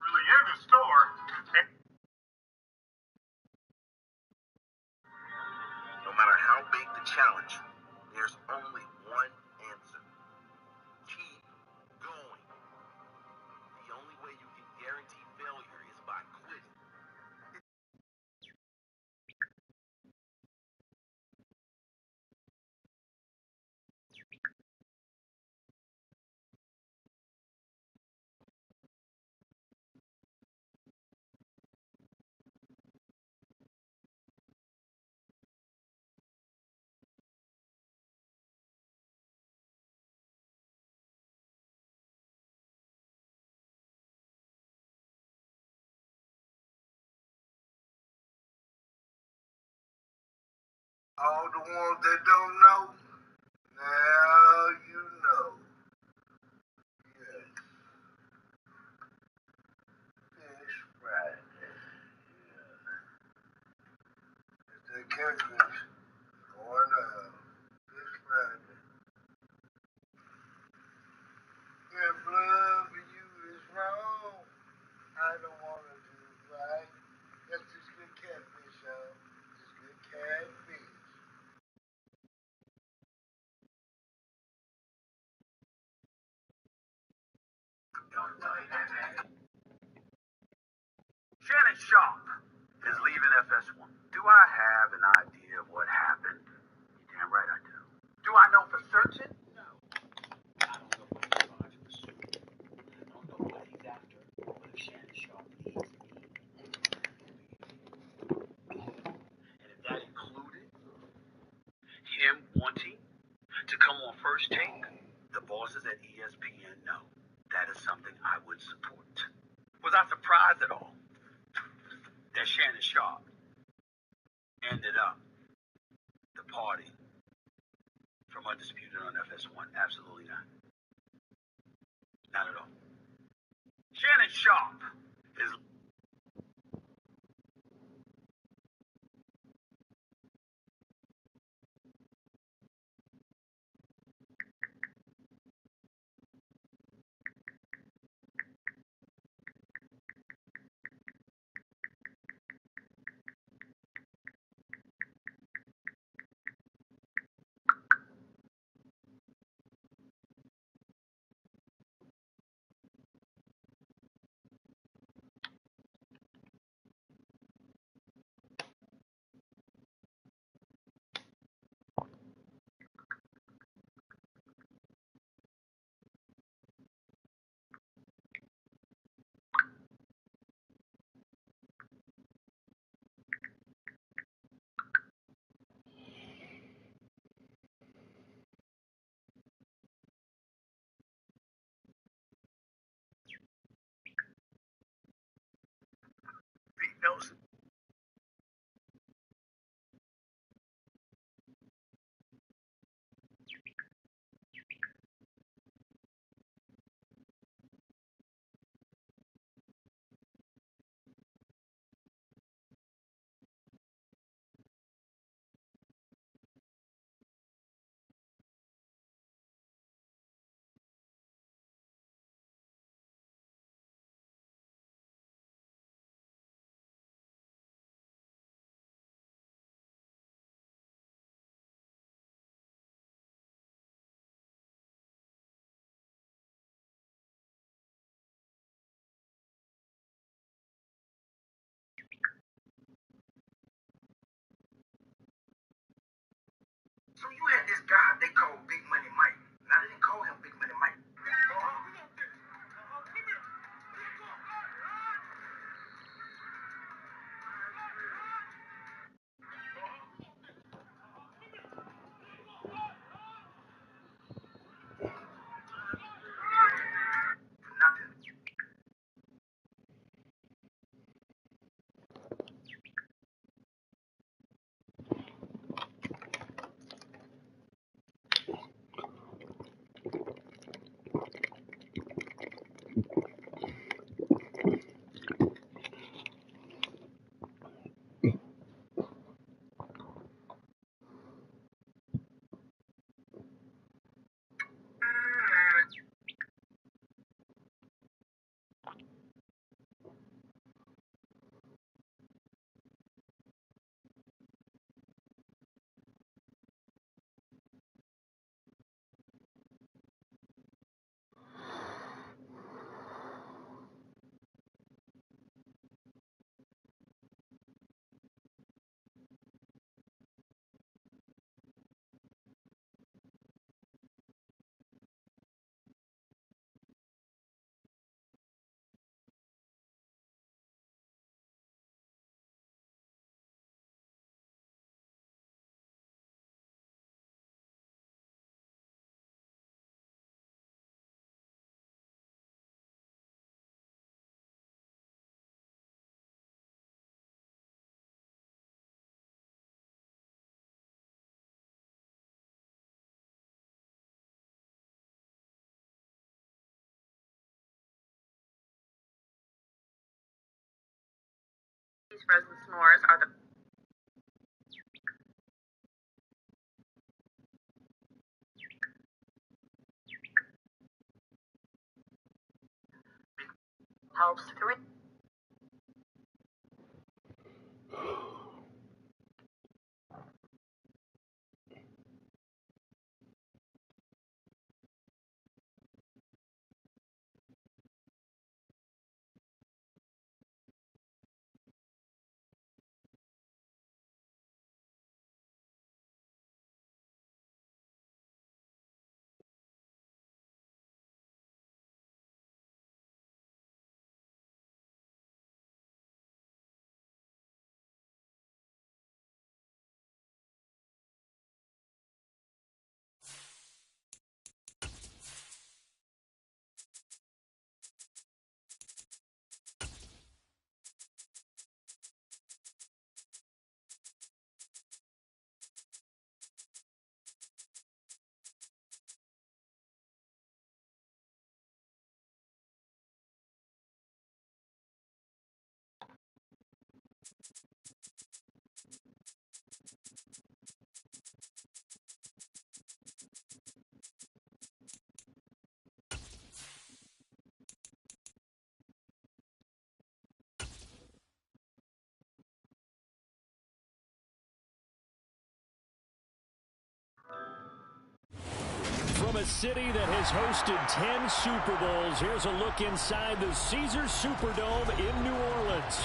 Really in the store. No matter how big the challenge, there's only one answer. Keep going. The only way you can guarantee failure is by quitting. All the ones that don't know, now you know. Yes, it's Friday. Yeah. It's the catfish going up. It's Friday. If love for you is wrong, I don't want to do right. That's just good catfish, y'all. Just good catfish. Shannon Sharp is leaving FS1. Do I have an idea of what happened? Damn right I do. Do I know for certain? No. I don't know what he's trying to pursue. I don't know what he's after. But if Shannon Sharp needs me, and if that included him wanting to come on First Take, the bosses at ESPN know that is something I would support. Was I surprised at all that Shannon Sharp ended up departing from Undisputed on FS1? Absolutely not. Not at all. Shannon Sharp is else. So you had this guy they called Big Money Mike. Now they didn't call him Big Money Mike. Nothing. These frozen s'mores are the helps three. From a city that has hosted 10 Super Bowls, here's a look inside the Caesars Superdome in New Orleans.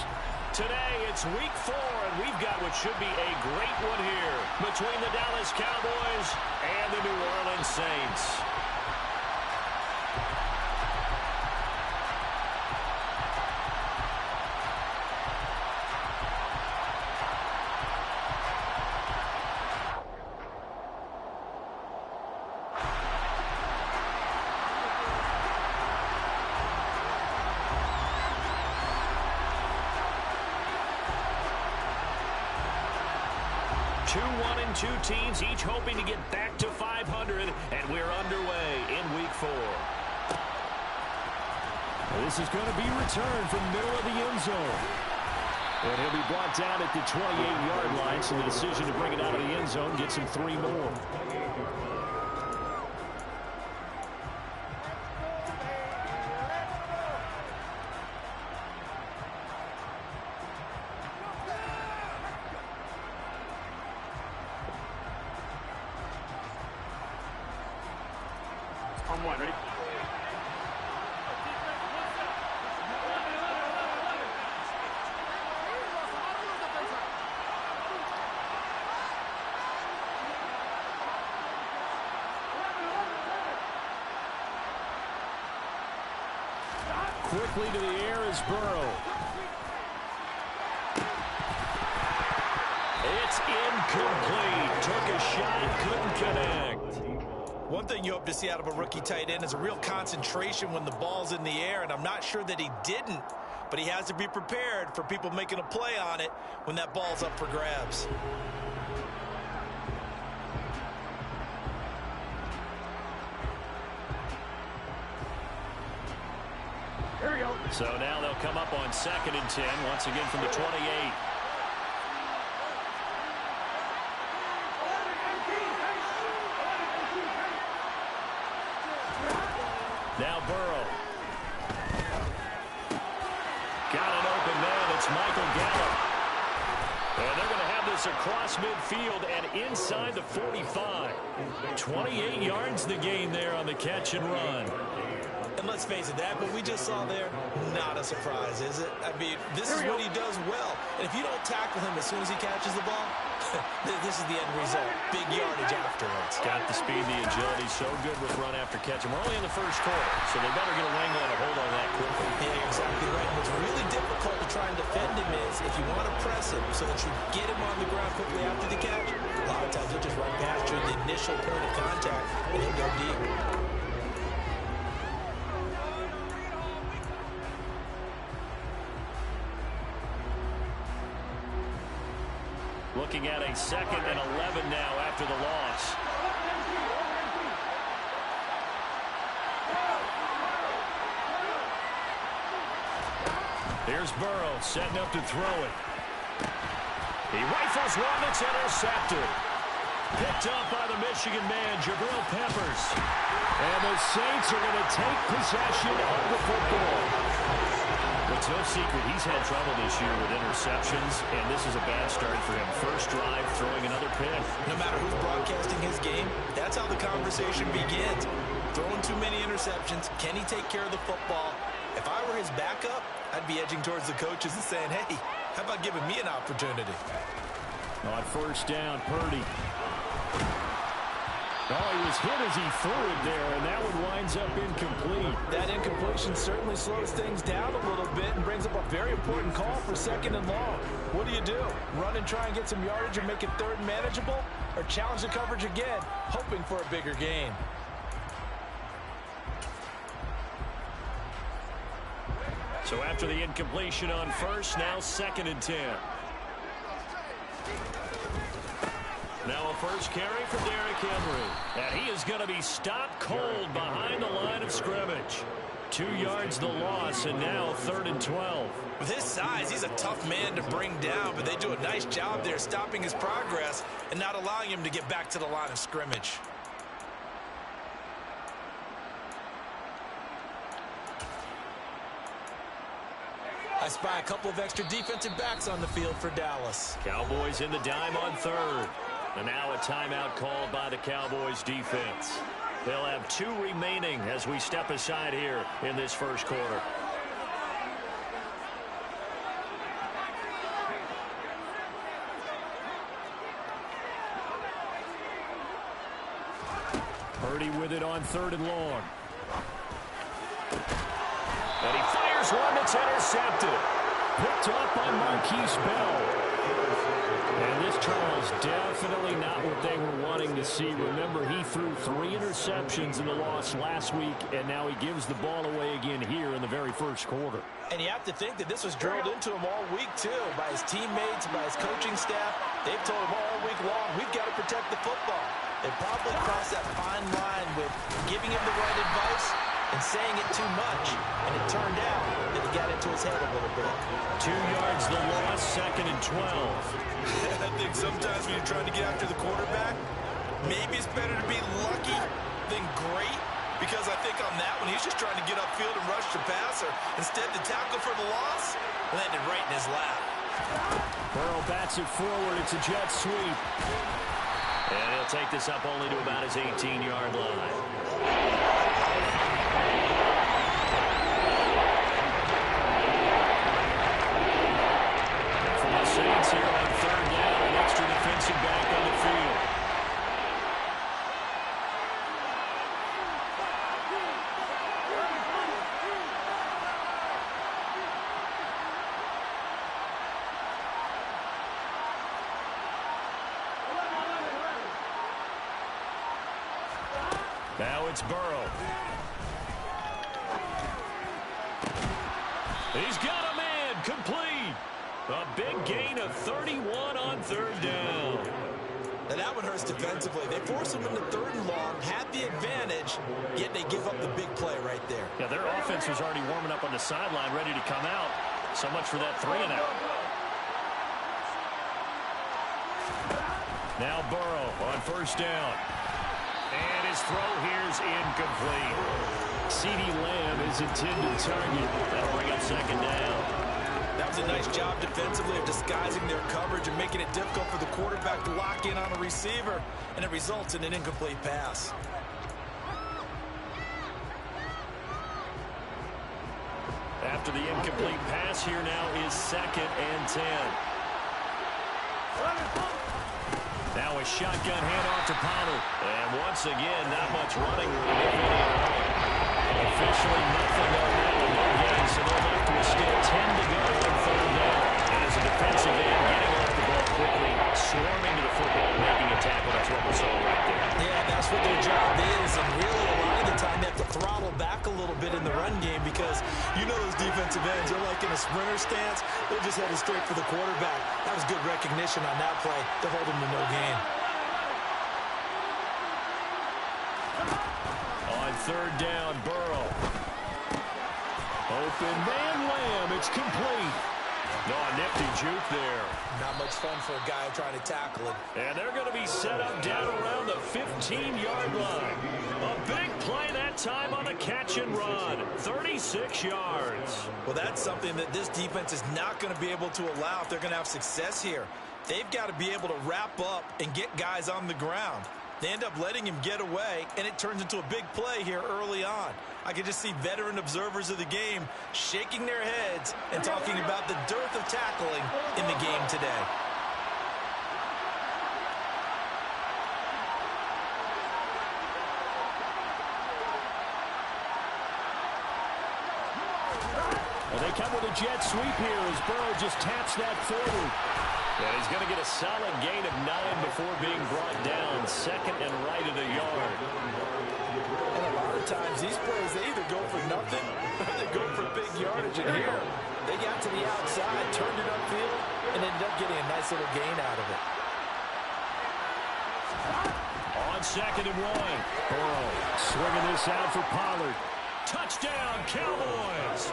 Today, it's week 4, and we've got what should be a great one here between the Dallas Cowboys and the New Orleans Saints. Two 1-2 teams, each hoping to get back to 500, and we're underway in Week 4. This is going to be returned from the middle of the end zone. And he'll be brought down at the 28-yard line, so the decision to bring it out of the end zone gets him 3 more. On one, ready? Quickly to the air is Burrow. It's incomplete. Took a shot, couldn't connect. One thing you hope to see out of a rookie tight end is a real concentration when the ball's in the air, and I'm not sure that he didn't, but he has to be prepared for people making a play on it when that ball's up for grabs. Here we go. So now they'll come up on 2nd and 10, once again from the 28. Now Burrow. Got an open man. It's Michael Gallup. And they're going to have this across midfield and inside the 45. 28 yards the gain there on the catch and run. And let's face it, that what we just saw there, not a surprise, is it? I mean, this is what he does well. And if you don't tackle him as soon as he catches the ball, this is the end result. Big yardage afterwards. Got the speed, the agility, so good with run after catch. And we're only in the first quarter, so they better get a wrangle and a hold on that quickly. Yeah, exactly right. What's really difficult to try and defend him is if you want to press him so that you get him on the ground quickly after the catch, a lot of times he'll just run past you at the initial point of contact and he'll go deep. Looking at a 2nd and 11 now after the loss. Here's Burrow setting up to throw it. He rifles one that's intercepted. Picked up by the Michigan man, Jabril Peppers. And the Saints are going to take possession of the football. It's no secret he's had trouble this year with interceptions, and this is a bad start for him. First drive, throwing another pick. No matter who's broadcasting his game, that's how the conversation begins. Throwing too many interceptions, can he take care of the football? If I were his backup, I'd be edging towards the coaches and saying, hey, how about giving me an opportunity? On first down, Purdy. Oh, he was hit as he threw it there, and that one winds up incomplete. That incompletion certainly slows things down a little bit and brings up a very important call for 2nd and long. What do? Run and try and get some yardage and make it 3rd and manageable? Or challenge the coverage again, hoping for a bigger gain? So after the incompletion on first, now 2nd and 10. Now a first carry for Derrick Henry. And he is going to be stopped cold behind the line of scrimmage. 2 yards the loss, and now 3rd and 12. With his size, he's a tough man to bring down, but they do a nice job there stopping his progress and not allowing him to get back to the line of scrimmage. I spy a couple of extra defensive backs on the field for Dallas. Cowboys in the dime on 3rd. And now a timeout called by the Cowboys defense. They'll have 2 remaining as we step aside here in this first quarter. Purdy with it on 3rd and long. And he fires one that's intercepted. Picked up by Marquise Bell. And this Charles definitely not what they were wanting to see. Remember, he threw 3 interceptions in the loss last week, and now he gives the ball away again here in the very first quarter. And you have to think that this was drilled into him all week, too, by his teammates, by his coaching staff. They've told him all week long, we've got to protect the football. They probably crossed that fine line with giving him the right advice and saying it too much. And it turned out that it got into his head a little bit. 2 yards the loss, 2nd and 12. I think sometimes when you're trying to get after the quarterback, maybe it's better to be lucky than great. Because I think on that one, he's just trying to get upfield and rush the passer. Instead, the tackle for the loss landed right in his lap. Burrow bats it forward. It's a jet sweep. And he'll take this up only to about his 18-yard line. For the Saints here on 3rd down, an extra defensive back on the field. Now it's Burrow. He's got a man, complete. A big gain of 31 on 3rd down. Now that one hurts defensively. They force him into 3rd and long, had the advantage, yet they give up the big play right there. Yeah, their offense was already warming up on the sideline, ready to come out. So much for that 3 and out. Now Burrow on 1st down. And his throw here's incomplete. CeeDee Lamb is intended target. That'll bring up 2nd down. That was a nice job defensively of disguising their coverage and making it difficult for the quarterback to lock in on a receiver, and it results in an incomplete pass. After the incomplete pass, here now is 2nd and 10. Now a shotgun handoff to Pollard. And once again, not much running room. Officially nothing on that one. No gain, so they're left with still 10 to go on 3rd down. And as a defensive end, getting off the ball quickly, swarming to the football, making a tackle. That's what we saw right there. Yeah, that's what their job is. And really, a lot of the time, they have to throttle back a little bit in the run game because you know those defensive ends, they're like in a sprinter stance. They're just headed straight for the quarterback. That was good recognition on that play to hold him to no gain. On 3rd down, Burrow. Open man, Lamb. It's complete. No, a nifty juke there. Not much fun for a guy trying to tackle him. And they're going to be set up down around the 15-yard line. A big play that time on the catch and run. 36 yards. Well, that's something that this defense is not going to be able to allow if they're going to have success here. They've got to be able to wrap up and get guys on the ground. They end up letting him get away, and it turns into a big play here early on. I can just see veteran observers of the game shaking their heads and talking about the dearth of tackling in the game today. Well, they come with a jet sweep here as Burrow just taps that forward. And he's going to get a solid gain of 9 before being brought down. 2nd and right at a yard. And a lot of times these plays, they either go for nothing or they go for big yardage. And here, they got to the outside, turned it upfield, and ended up getting a nice little gain out of it. On 2nd and 1. Burrow swinging this out for Pollard. Touchdown, Cowboys.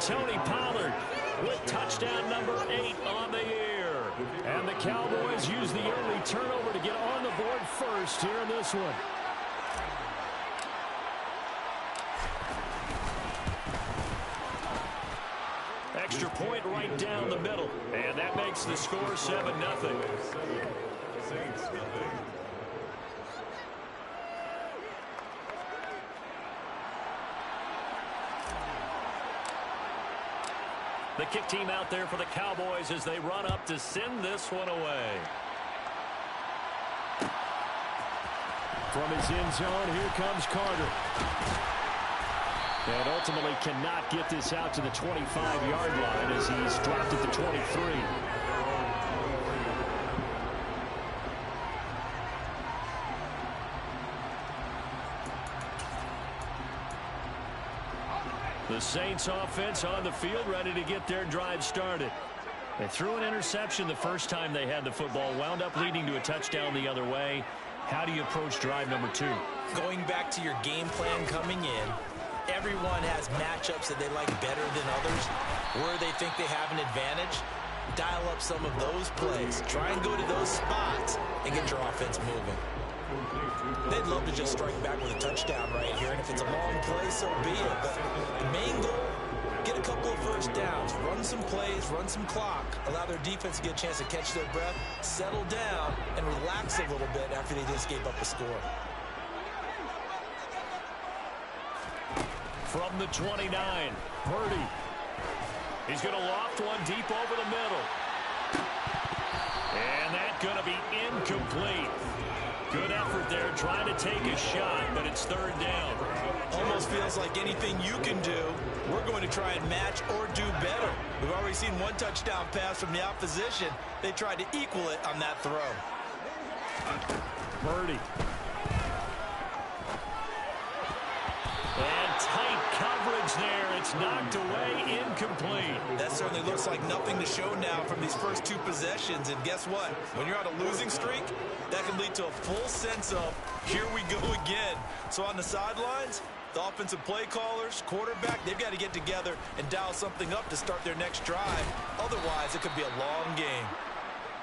Tony Pollard with touchdown number 8 on the year. And the Cowboys use the early turnover to get on the board first here in this one. Extra point right down the middle. And that makes the score 7-0. The kick team out there for the Cowboys as they run up to send this one away. From his end zone, here comes Carter. And ultimately cannot get this out to the 25-yard line as he's dropped at the 23. The Saints offense on the field, ready to get their drive started. They threw an interception the first time they had the football, wound up leading to a touchdown the other way. How do you approach drive number 2? Going back to your game plan coming in, everyone has matchups that they like better than others, where they think they have an advantage. Dial up some of those plays. Try and go to those spots and get your offense moving. They'd love to just strike back with a touchdown right here, and if it's a long play, so be it. But the main goal, get a couple of first downs, run some plays, run some clock, allow their defense to get a chance to catch their breath, settle down, and relax a little bit after they just gave up a score. From the 29, Purdy. He's going to loft one deep over the middle. And that's going to be incomplete. Good effort there, trying to take a shot, but it's third down. Almost feels like anything you can do, we're going to try and match or do better. We've already seen one touchdown pass from the opposition. They tried to equal it on that throw. Purdy. And tight coverage there. It's knocked away, incomplete. That certainly looks like nothing to show now from these first 2 possessions. And guess what? When you're on a losing streak, that can lead to a full sense of, here we go again. So on the sidelines, the offensive play callers, quarterback, they've got to get together and dial something up to start their next drive. Otherwise, it could be a long game.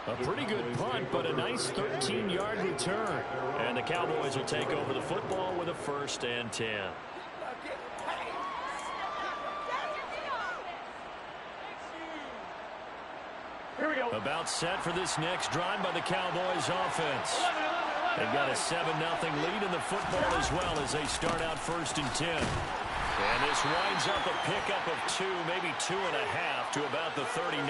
A pretty good punt, but a nice 13-yard return. And the Cowboys will take over the football with a 1st and 10. Here we go. About set for this next drive by the Cowboys offense. They've got a 7-0 lead in the football as well as they start out 1st and 10. And this winds up a pickup of 2, maybe 2.5 to about the 39.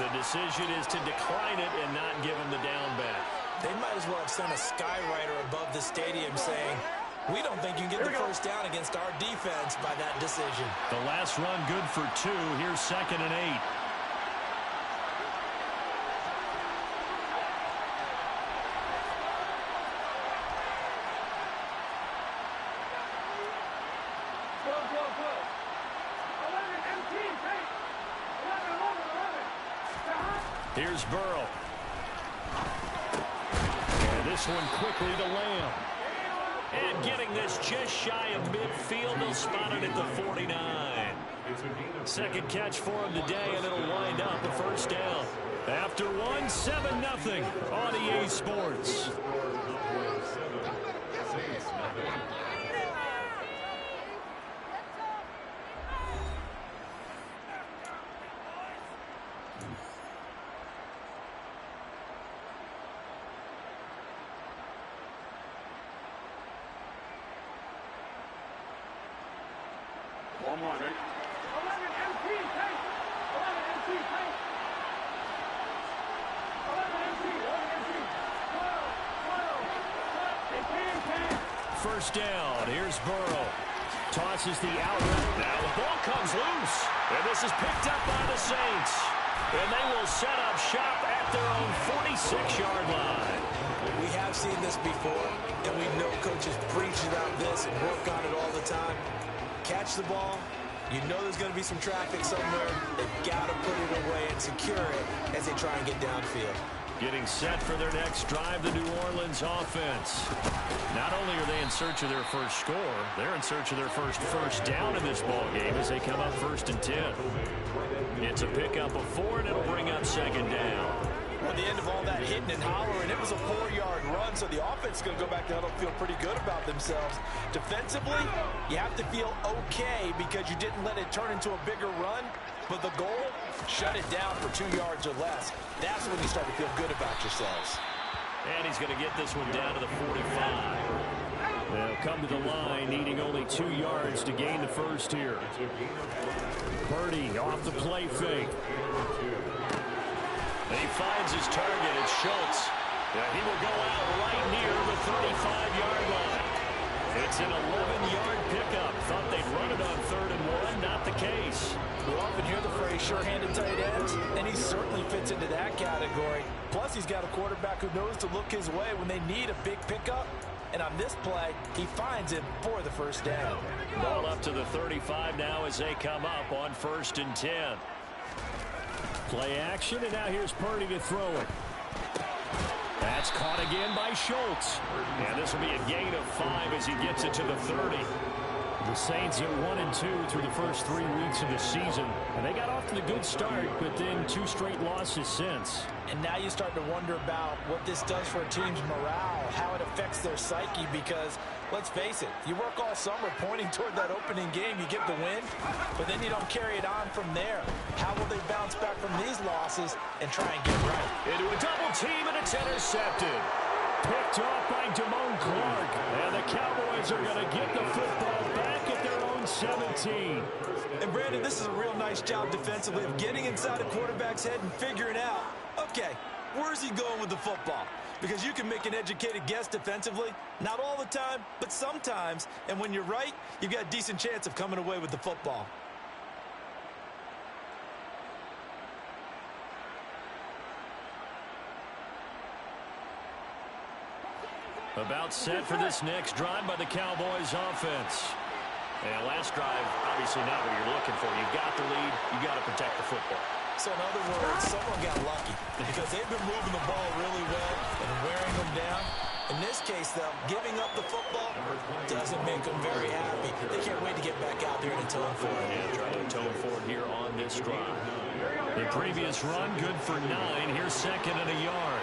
The decision is to decline it and not give him the down back. They might as well have sent a skywriter above the stadium saying, we don't think you can get the first down against our defense by that decision. The last run good for 2. Here's 2nd and 8. Here's Burrow. And this one quickly to Lamb. And getting this just shy of midfield. They'll spot it at the 49. Second catch for him today, and it'll wind up a 1st down. After 1, 7-0 on EA Sports. One more, right? 11 MT, take! 11 MT, take! 11 MT, 11 MT! 12, 12, 10. First down. Here's Burrow. Tosses the out route. Now the ball comes loose. And this is picked up by the Saints. And they will set up shop at their own 46-yard line. We have seen this before, and we know coaches preach about this and work on it all the time. Catch the ball. You know there's going to be some traffic somewhere. They've got to put it away and secure it as they try and get downfield. Getting set for their next drive, the New Orleans offense. Not only are they in search of their first score, they're in search of their first down in this ball game as they come up 1st and 10. It's a pickup of 4, and it'll bring up 2nd down. At the end of all that hitting and hollering, it was a 4-yard run, so the offense is going to go back to huddle and feel pretty good about themselves. Defensively, you have to feel okay because you didn't let it turn into a bigger run, but the goal, shut it down for 2 yards or less. That's when you start to feel good about yourselves. And he's going to get this one down to the 45. They'll come to the line, needing only 2 yards to gain the first here. Purdy off the play fake. He finds his target. It's Schultz. He will go out right near the 35-yard line. It's an 11-yard pickup. Thought they'd run it on 3rd and 1. Not the case. We often hear the phrase sure-handed tight ends, and he certainly fits into that category. Plus, he's got a quarterback who knows to look his way when they need a big pickup. And on this play, he finds him for the first down. Ball up to the 35 now as they come up on 1st and 10. Play action, and now here's Purdy to throw it. That's caught again by Schultz. And this will be a gain of 5 as he gets it to the 30. The Saints are 1-2 through the first 3 weeks of the season. And they got off to a good start, but then 2 straight losses since. And now you start to wonder about what this does for a team's morale, how it affects their psyche, because, let's face it, you work all summer pointing toward that opening game, you get the win, but then you don't carry it on from there. How will they bounce back from these losses and try and get right? Into a double team, and it's intercepted. Picked off by Damone Clark. And the Cowboys are going to get the football back at their own 17. And Brandon, this is a real nice job defensively of getting inside a quarterback's head and figuring out, okay, where's he going with the football? Because you can make an educated guess defensively. Not all the time, but sometimes. And when you're right, you've got a decent chance of coming away with the football. About set for this next drive by the Cowboys offense. And last drive, obviously not what you're looking for. You've got the lead. You've got to protect the football. So in other words, someone got lucky because they've been moving the ball really well and wearing them down. In this case, though, giving up the football doesn't make them very happy. They can't wait to get back out there and atone for it. Yeah, trying to atone for it here on this drive. The previous run, good for 9. Here's 2nd and a yard.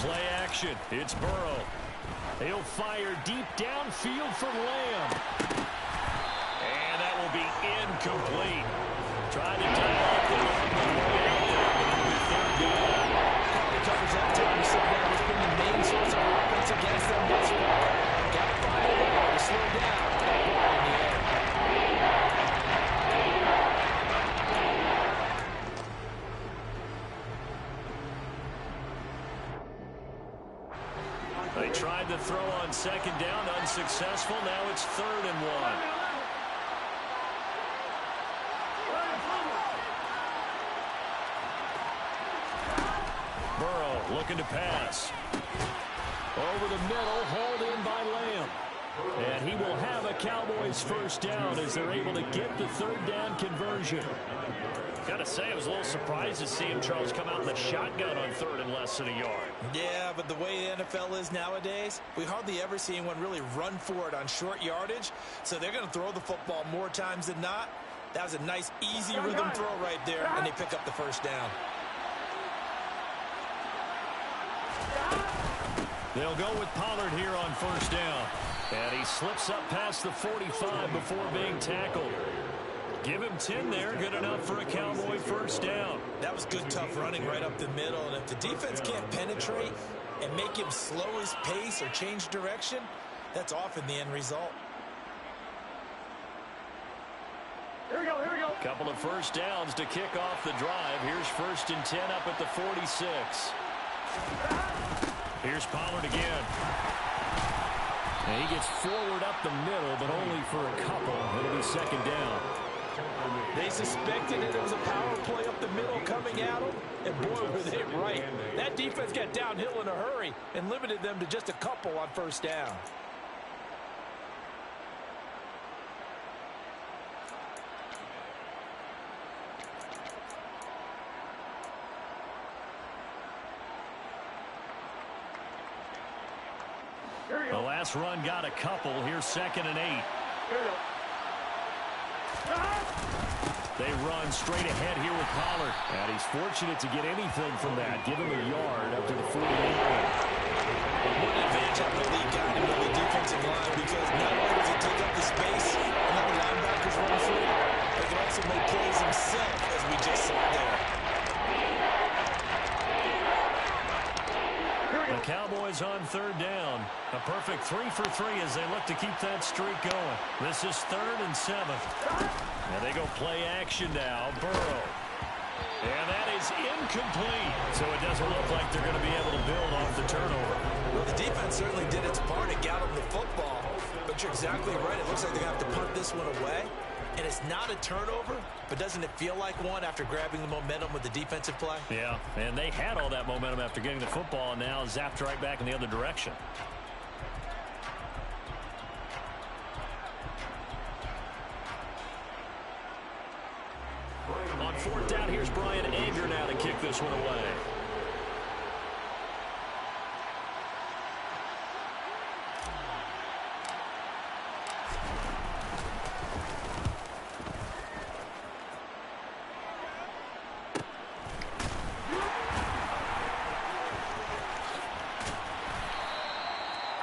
Play action. It's Burrow. He'll fire deep downfield for Lamb. And that will be incomplete. Trying to tie up the covers that time. You said that has been the main source of offense against them thus far. Got to find a way to slow down that ball in the air. They tried to throw on 2nd down, unsuccessful. Now it's 3rd and 1. Burrow looking to pass. Over the middle, hauled in by Lamb. And he will have a Cowboys first down as they're able to get the 3rd down conversion. Gotta say, I was a little surprised to see him, Charles, come out in the shotgun on 3rd and less than a yard. Yeah, but the way the NFL is nowadays, we hardly ever see anyone really run for it on short yardage. So they're going to throw the football more times than not. That was a nice, easy rhythm throw right there, and they pick up the first down. They'll go with Pollard here on 1st down. And he slips up past the 45 before being tackled. Give him 10 there. Good enough for a Cowboy first down. That was good, tough running right up the middle. And if the defense can't penetrate and make him slow his pace or change direction, that's often the end result. Here we go, here we go. Couple of first downs to kick off the drive. Here's 1st and 10 up at the 46. Here's Pollard again. And he gets forward up the middle, but only for a couple. It'll be 2nd down. They suspected that it was a power play up the middle coming at them, and boy, were they right. That defense got downhill in a hurry and limited them to just a couple on 1st down. The last run got a couple. Here's 2nd and 8. They run straight ahead here with Pollard. And he's fortunate to get anything from that. Give him a yard up to the 48. One advantage having the lead guy into the defensive line, because not only does he take up the space and let the linebackers run free, but he can also make plays himself, as we just saw there. The Cowboys on 3rd down. A perfect 3 for 3 as they look to keep that streak going. This is 3rd and 7. And they go play action now. Burrow. And that is incomplete. So it doesn't look like they're going to be able to build off the turnover. Well, the defense certainly did its part to get them the football. But you're exactly right. It looks like they're going to have to punt this one away. And it's not a turnover, but doesn't it feel like one after grabbing the momentum with the defensive play? Yeah, and they had all that momentum after getting the football, and now zapped right back in the other direction. On fourth down, here's Brian Anger now to kick this one away.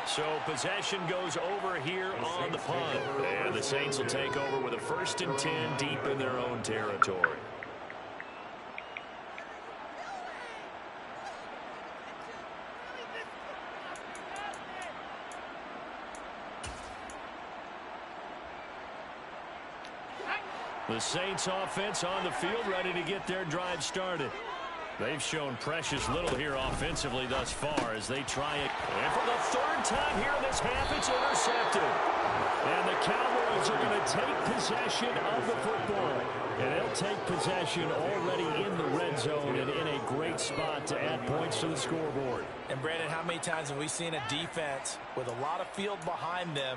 So possession goes over here on the punt. And the Saints will take over with a 1st and 10 deep in their own territory. The Saints offense on the field, ready to get their drive started. They've shown precious little here offensively thus far as they try it. And for the 3rd time here in this half, it's intercepted. And the Cowboys are going to take possession of the football. And they'll take possession already in the red zone and in a great spot to add points to the scoreboard. And, Brandon, how many times have we seen a defense with a lot of field behind them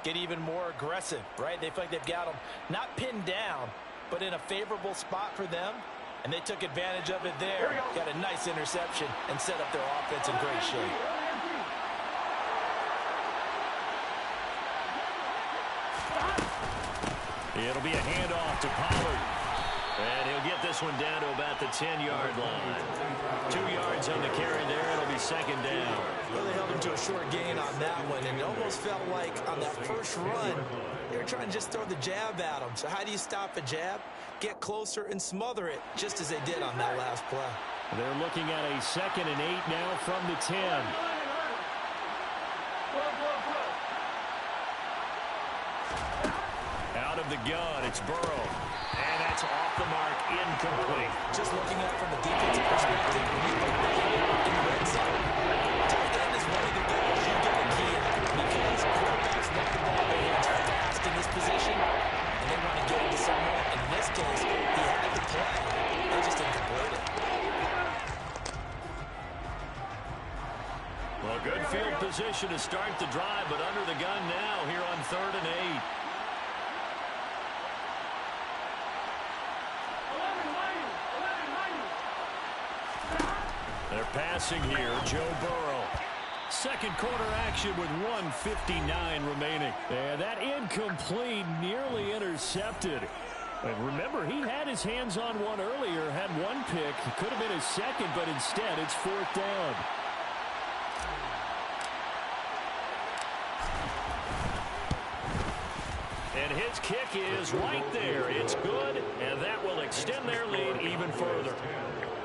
get even more aggressive, right? They feel like they've got them not pinned down, but in a favorable spot for them. And they took advantage of it there. Got a nice interception and set up their offense in great shape. It'll be a handoff to Pollard. And he'll get this one down to about the 10-yard line. 2 yards on the carry there. It'll be 2nd down. Well, they held him to a short gain on that one. And it almost felt like on that first run, they were trying to just throw the jab at him. So how do you stop a jab? Get closer and smother it, just as they did on that last play. They're looking at a 2nd and 8 now from the 10. Out of the gun, it's Burrow. And that's off the mark, incomplete. Just looking at it from the defensive perspective, we think they hit in the red zone. Tight end is one of the guys you get a key on because quarterbacks want the ball in their hands fast in this position, and they want to get it to someone. And in this case, he had the play. They just didn't complete it. Well, good field position to start the drive, but under the gun now here on 3rd and 8. They're passing here, Joe Burrow. 2nd quarter action with 1:59 remaining. And that incomplete, nearly intercepted. And remember, he had his hands on one earlier, had one pick. It could have been his 2nd, but instead it's 4th down. And his kick is right there. It's good, and that will extend their lead even further.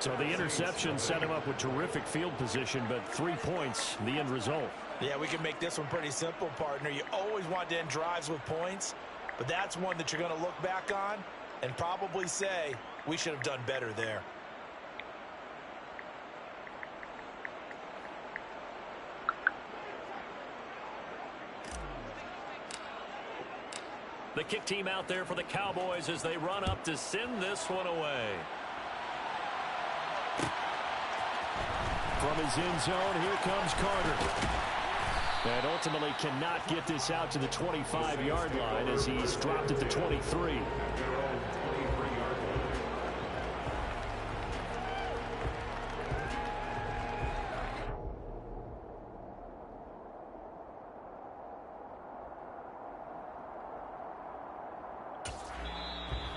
So the interception set him up with terrific field position, but 3 points, the end result. Yeah, we can make this one pretty simple, partner. You always want to end drives with points, but that's one that you're going to look back on and probably say, we should have done better there. The kick team out there for the Cowboys as they run up to send this one away. From his end zone, here comes Carter. And ultimately cannot get this out to the 25-yard line as he's dropped at the 23.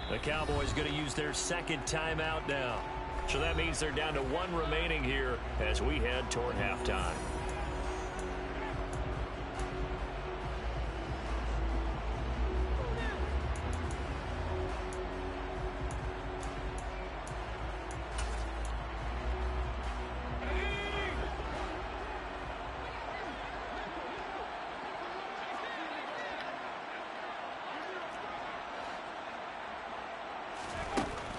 The Cowboys going to use their 2nd timeout now. So that means they're down to 1 remaining here as we head toward halftime.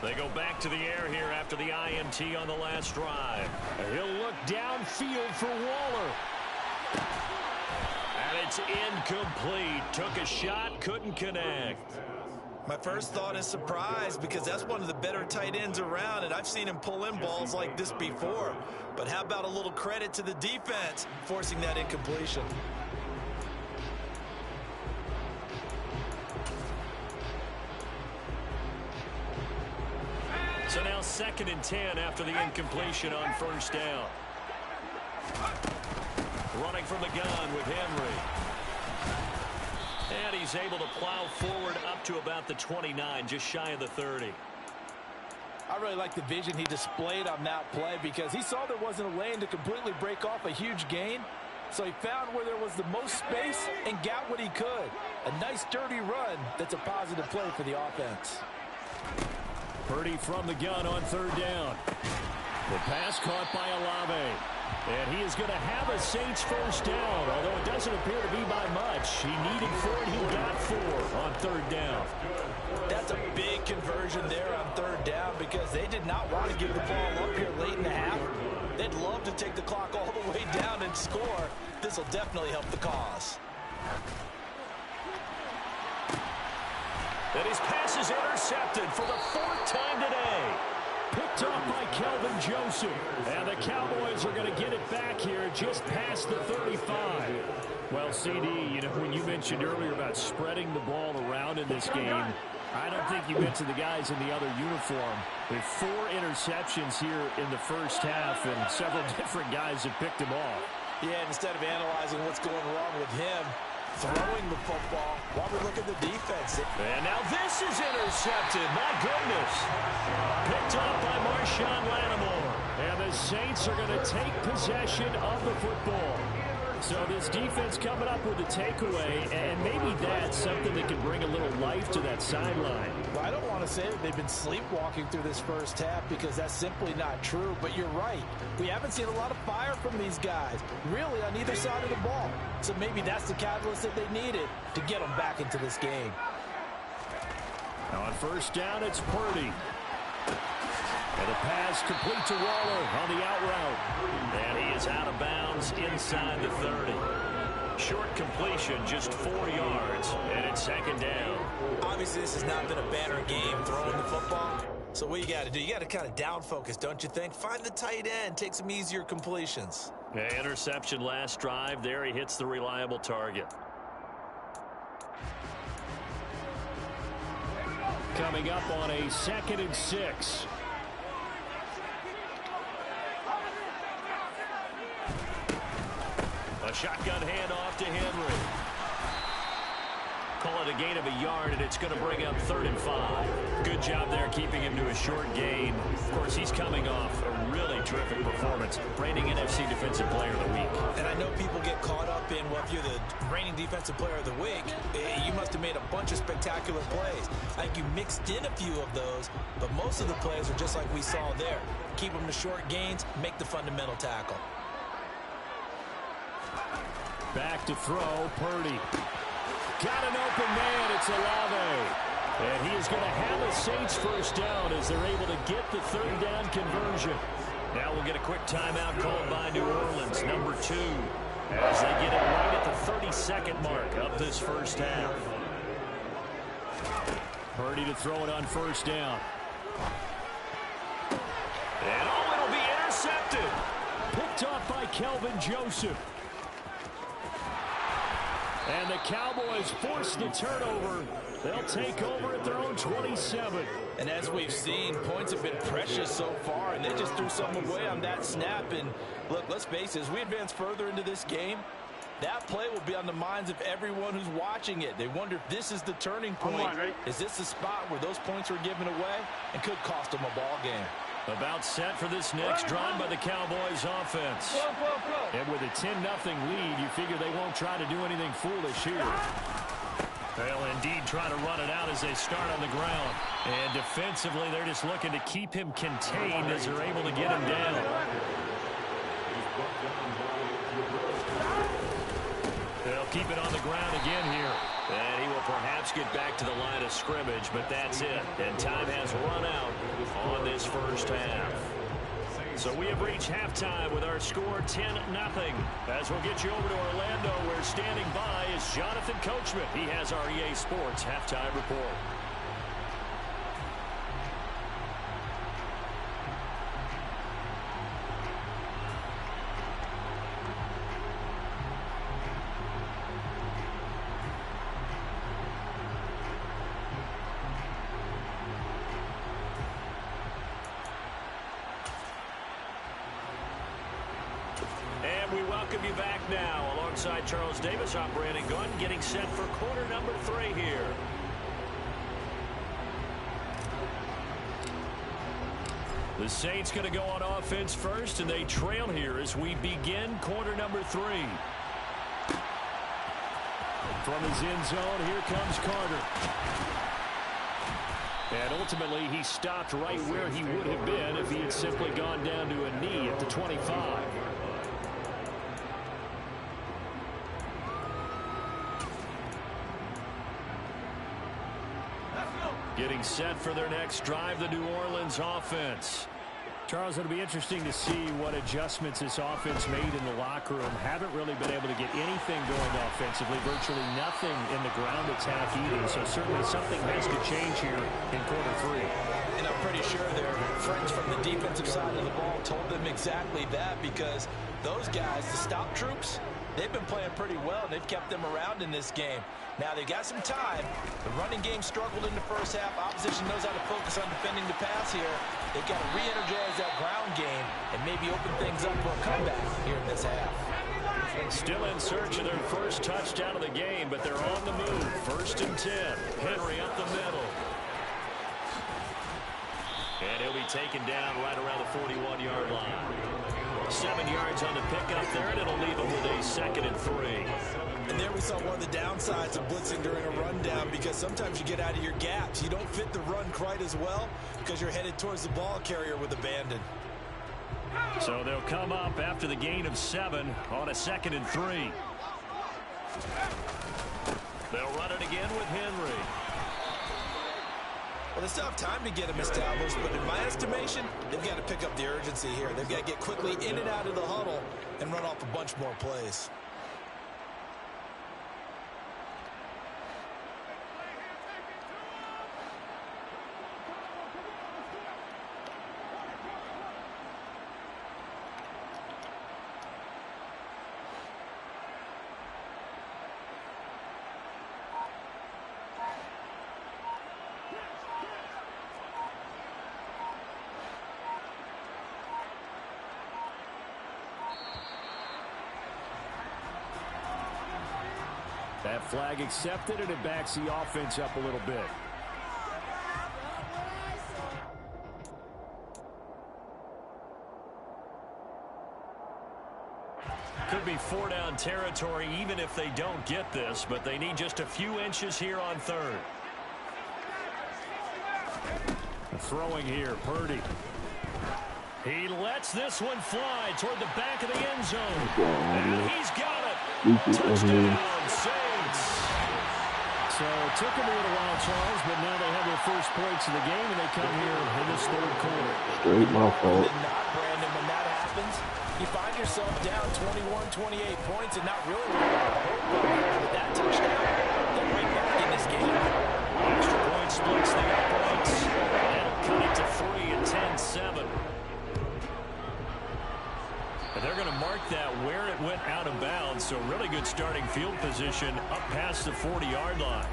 They go back to the air here after the INT on the last drive. He'll look downfield for Waller. And it's incomplete. Took a shot, couldn't connect. My first thought is surprise because that's one of the better tight ends around, and I've seen him pull in balls like this before. But how about a little credit to the defense forcing that incompletion? So now 2nd and 10 after the incompletion on first down. Running from the gun with Henry. And he's able to plow forward up to about the 29, just shy of the 30. I really like the vision he displayed on that play because he saw there wasn't a lane to completely break off a huge gain. So he found where there was the most space and got what he could. A nice dirty run that's a positive play for the offense. Purdy from the gun on 3rd down. The pass caught by Olave. And he is going to have a Saints first down, although it doesn't appear to be by much. He needed 4 and he got 4 on 3rd down. That's a big conversion there on 3rd down because they did not want to give the ball up here late in the half. They'd love to take the clock all the way down and score. This will definitely help the cause. And his pass is intercepted for the 4th time today. Picked up by Kelvin Joseph. And the Cowboys are going to get it back here just past the 35. Well, CD, you know, when you mentioned earlier about spreading the ball around in this game, I don't think you mentioned the guys in the other uniform. With 4 interceptions here in the first half, and several different guys have picked him off. Yeah, instead of analyzing what's going wrong with him, throwing the football while we look at the defense. And now this is intercepted. My goodness. Picked up by Marshawn Lattimore. And the Saints are going to take possession of the football. So this defense coming up with a takeaway, and maybe that's something that can bring a little life to that sideline. Well, I don't want to say that they've been sleepwalking through this first half because that's simply not true, but you're right. We haven't seen a lot of fire from these guys, really on either side of the ball. So maybe that's the catalyst that they needed to get them back into this game. Now on first down, it's Purdy. And the pass complete to Waller on the out route. And he is out of bounds inside the 30. Short completion, just 4 yards, and it's 2nd down. Obviously, this has not been a banner game throwing the football. So what you got to do, you got to kind of down focus, don't you think? Find the tight end, take some easier completions. Yeah, interception last drive. There he hits the reliable target. Coming up on a 2nd and 6. A shotgun handoff to Henry. Call it a gain of a yard, and it's going to bring up 3rd and 5. Good job there keeping him to a short gain. Of course, he's coming off a really terrific performance. Reigning NFC Defensive Player of the Week. And I know people get caught up in, well, if you're the reigning Defensive Player of the Week, you must have made a bunch of spectacular plays. I think you mixed in a few of those, but most of the plays are just like we saw there. Keep them to short gains, make the fundamental tackle. Back to throw, Purdy. Got an open man, it's Olave. And he is going to have a Saints first down as they're able to get the 3rd down conversion. Now we'll get a quick timeout called by New Orleans, number 2, as they get it right at the 32nd mark of this first half. Purdy to throw it on first down. And it'll be intercepted. Picked off by Kelvin Joseph. And the Cowboys force the turnover. They'll take over at their own 27. And as we've seen, points have been precious so far, and they just threw something away on that snap. And look, let's face it, as we advance further into this game, that play will be on the minds of everyone who's watching it. They wonder if this is the turning point. Is this the spot where those points were given away and could cost them a ball game? About set for this next drive by the Cowboys offense. And with a 10-0 lead, you figure they won't try to do anything foolish here. They'll indeed try to run it out as they start on the ground. And defensively, they're just looking to keep him contained as they're able to get him down. They'll keep it on the ground again here. And he will perhaps get back to the line of scrimmage, but that's it. And time has run out on this first half. So we have reached halftime with our score 10-0. As we'll get you over to Orlando, where standing by is Jonathan Coachman. He has our EA Sports halftime report. And we welcome you back now. Alongside Charles Davis, I'm Brandon Gunn, getting set for quarter number 3 here. The Saints going to go on offense first, and they trail here as we begin quarter number 3. From his end zone, here comes Carter. And ultimately, he stopped right where he would have been if he had simply gone down to a knee at the 25. Getting set for their next drive, the New Orleans offense. Charles, it'll be interesting to see what adjustments this offense made in the locker room. Haven't really been able to get anything going offensively, virtually nothing in the ground attack either. So certainly something has to change here in quarter 3. And I'm pretty sure their friends from the defensive side of the ball told them exactly that, because those guys, the stop troops, they've been playing pretty well, and they've kept them around in this game. Now, they've got some time. The running game struggled in the first half. Opposition knows how to focus on defending the pass here. They've got to re-energize that ground game and maybe open things up for a comeback here in this half. Still in search of their first touchdown of the game, but they're on the move. 1st and 10. Henry up the middle. And he'll be taken down right around the 41-yard line. 7 yards on the pickup there, and it'll leave him with a 2nd and 3. And there we saw one of the downsides of blitzing during a rundown, because sometimes you get out of your gaps. You don't fit the run quite as well because you're headed towards the ball carrier with abandon. So they'll come up after the gain of 7 on a 2nd and 3. They'll run it again with Henry. Well, they still have time to get him established, but in my estimation, they've got to pick up the urgency here. They've got to get quickly in and out of the huddle and run off a bunch more plays. That flag accepted, and it backs the offense up a little bit. Could be 4-down territory even if they don't get this, but they need just a few inches here on 3rd. Throwing here, Purdy. He lets this one fly toward the back of the end zone. And he's got it. Touchdown, Saints. So it took them a little while, Charles, but now they have their first points of the game, and they come here in this 3rd quarter. Straight my fault. Not, Brandon, when that happens, you find yourself down 21, 28 points and not really with that touchdown. They're right back in this game. Extra point splits the uprights. That'll cut it to 3 at 10-7. And they're going to mark that where it went out of bounds, so really good starting field position up past the 40-yard line.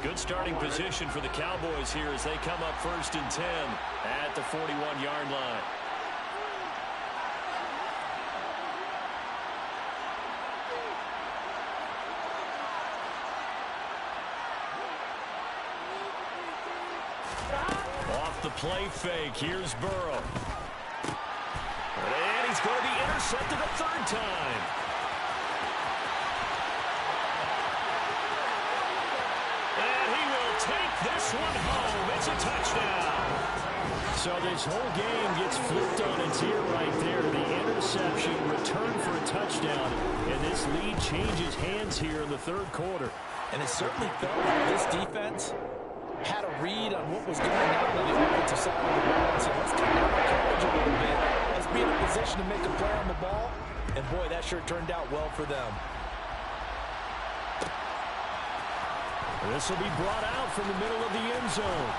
Good starting position for the Cowboys here as they come up 1st and 10 at the 41-yard line. Off the play fake, here's Burrow. And he's going to be intercepted a 3rd time. And he will take this one home. It's a touchdown. So this whole game gets flipped on its ear right there. The interception, return for a touchdown. And this lead changes hands here in the 3rd quarter. And it certainly felt like this defense had a read on what was going on the offensive side of the ball and said, let's come down our coverage a little bit. Let's be in a position to make a play on the ball. And, boy, that sure turned out well for them. This will be brought out from the middle of the end zone.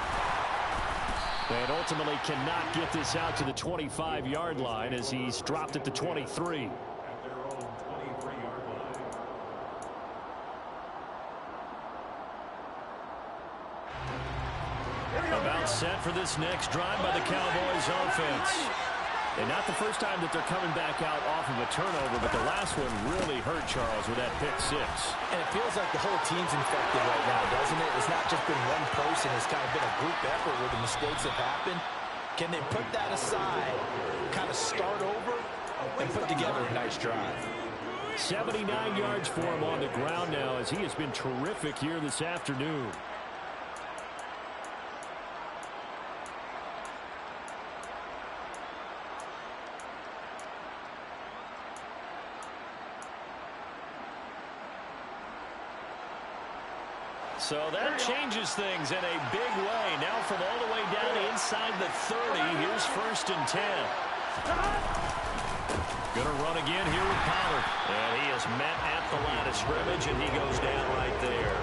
And ultimately cannot get this out to the 25-yard line as he's dropped at the 23. set for this next drive by the Cowboys offense. And not the first time that they're coming back out off of a turnover, but the last one really hurt Charles with that pick six. And it feels like the whole team's infected right now, doesn't it? It's not just been one person. It's kind of been a group effort where the mistakes have happened. Can they put that aside, kind of start over, and put together a nice drive? 79 yards for him on the ground now as he has been terrific here this afternoon. So that changes things in a big way. Now from all the way down inside the 30, here's 1st and 10. Going to run again here with Pollard. And he is met at the line of scrimmage, and he goes down right there.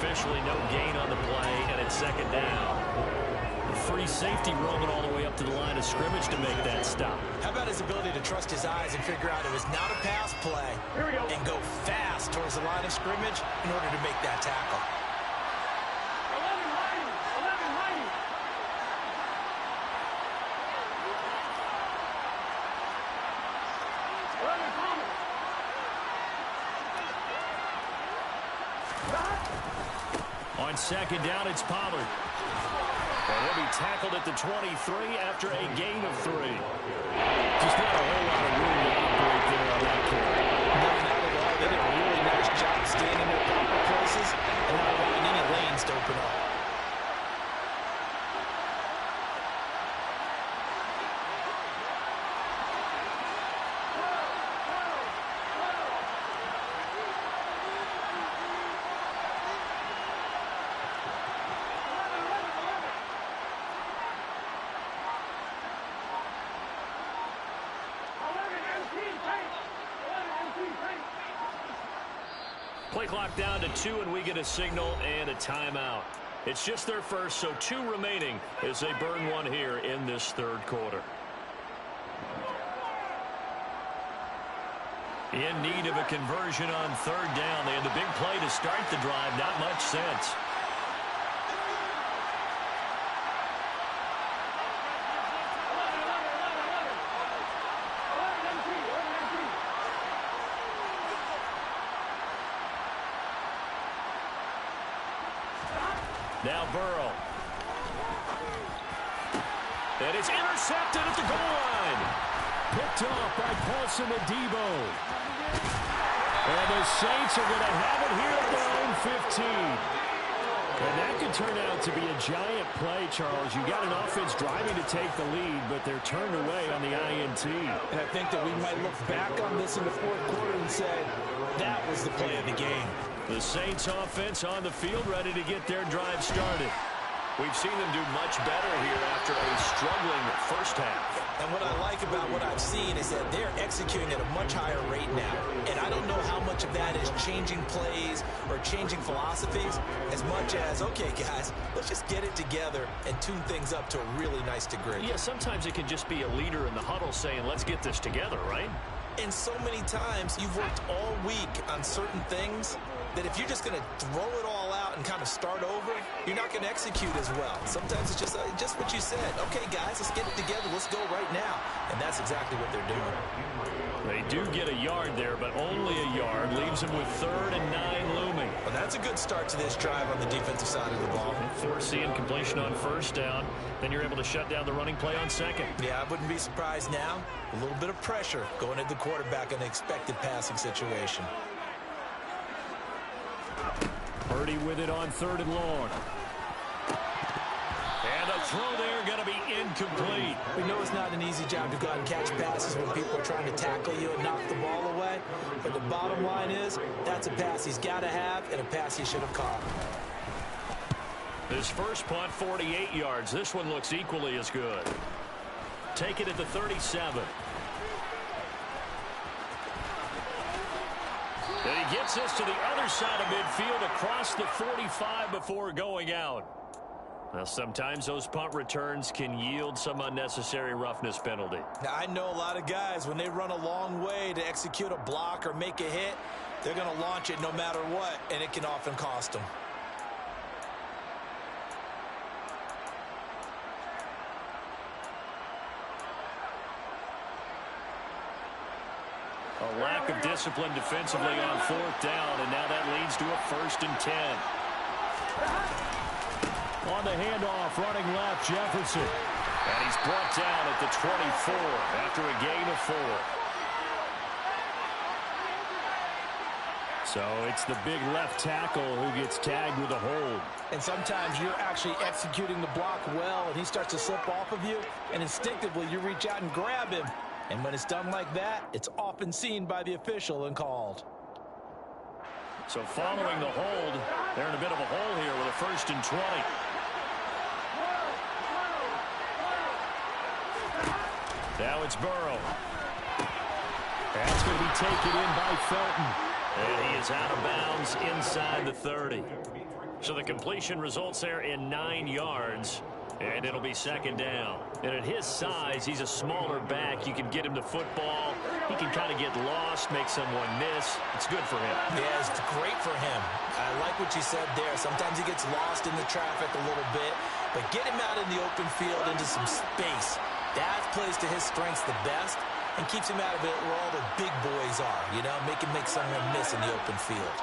Officially no gain on the play, and it's 2nd down. The free safety roaming all the way up to the line of scrimmage to make that stop. How about his ability to trust his eyes and figure out it was not a pass play and go fast towards the line of scrimmage in order to make that tackle? On 2nd down, it's Pollard. And he'll be tackled at the 23 after a gain of 3. Just not a whole lot of room to operate there on that carry. No, not at all. They did a really nice job staying in their proper places and not allowing any lanes to open up. Play clock down to 2, and we get a signal and a timeout. It's just their first, so 2 remaining as they burn one here in this 3rd quarter. In need of a conversion on 3rd down. They had the big play to start the drive. Not much sense. Now Burrow. And it's intercepted at the goal line. Picked off by Paulson Adebo. And the Saints are going to have it here at their own 15. And that could turn out to be a giant play, Charles. You got an offense driving to take the lead, but they're turned away on the INT. And I think that we might look back on this in the 4th quarter and say, that was the play of the game. The Saints offense on the field ready to get their drive started. We've seen them do much better here after a struggling first half. And what I like about what I've seen is that they're executing at a much higher rate now. And I don't know how much of that is changing plays or changing philosophies as much as, okay, guys, let's just get it together and tune things up to a really nice degree. Yeah, sometimes it can just be a leader in the huddle saying, let's get this together, right? And so many times you've worked all week on certain things that if you're just going to throw it all out and kind of start over, you're not going to execute as well. Sometimes it's just what you said. Okay, guys, let's get it together. Let's go right now. And that's exactly what they're doing. They do get a yard there, but only a yard. Leaves them with 3rd and 9 looming. Well, that's a good start to this drive on the defensive side of the ball. Forcing completion on 1st down. Then you're able to shut down the running play on 2nd. Yeah, I wouldn't be surprised now. A little bit of pressure going at the quarterback in an expected passing situation. Purdy with it on 3rd and long. And a throw there going to be incomplete. We know it's not an easy job to go out and catch passes when people are trying to tackle you and knock the ball away. But the bottom line is, that's a pass he's got to have and a pass he should have caught. His first punt, 48 yards. This one looks equally as good. Take it at the 37. And he gets this to the other side of midfield across the 45 before going out. Now, sometimes those punt returns can yield some unnecessary roughness penalty. Now, I know a lot of guys, when they run a long way to execute a block or make a hit, they're going to launch it no matter what, and it can often cost them. A lack of discipline defensively on 4th down, and now that leads to a 1st and 10. On the handoff, running left, Jefferson. And he's brought down at the 24 after a gain of 4. So it's the big left tackle who gets tagged with a hold. And sometimes you're actually executing the block well, and he starts to slip off of you, and instinctively you reach out and grab him. And when it's done like that, it's often seen by the official and called. So following the hold, they're in a bit of a hole here with a 1st and 20. Now it's Burrow. That's going to be taken in by Felton. And he is out of bounds inside the 30. So the completion results there in 9 yards. And it'll be 2nd down. And at his size, he's a smaller back. You can get him the football. He can kind of get lost, make someone miss. It's good for him. Yeah, it's great for him. I like what you said there. Sometimes he gets lost in the traffic a little bit. But get him out in the open field into some space. That plays to his strengths the best and keeps him out of it where all the big boys are. You know, make someone miss in the open field.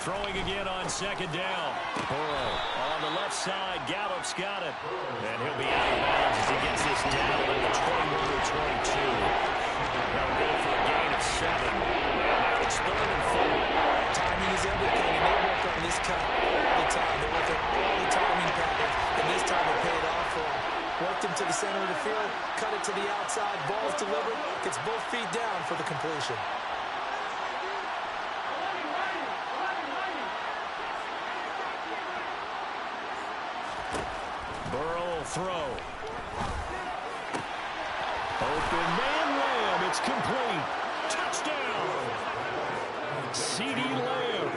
Throwing again on 2nd down. Burrow on the left side. Gallup's got it. And he'll be out of bounds as he gets this down at the 21 or 22. That'll go for a gain of 7. And now it's 3rd and 4. Timing is everything, and they work on this cut all the time. They work on all the timing patterns, and this time it paid off for him. Worked him to the center of the field, cut it to the outside, ball's delivered, gets both feet down for the completion. Burrow throw. Open man Lamb. It's complete. Touchdown! CeeDee Lamb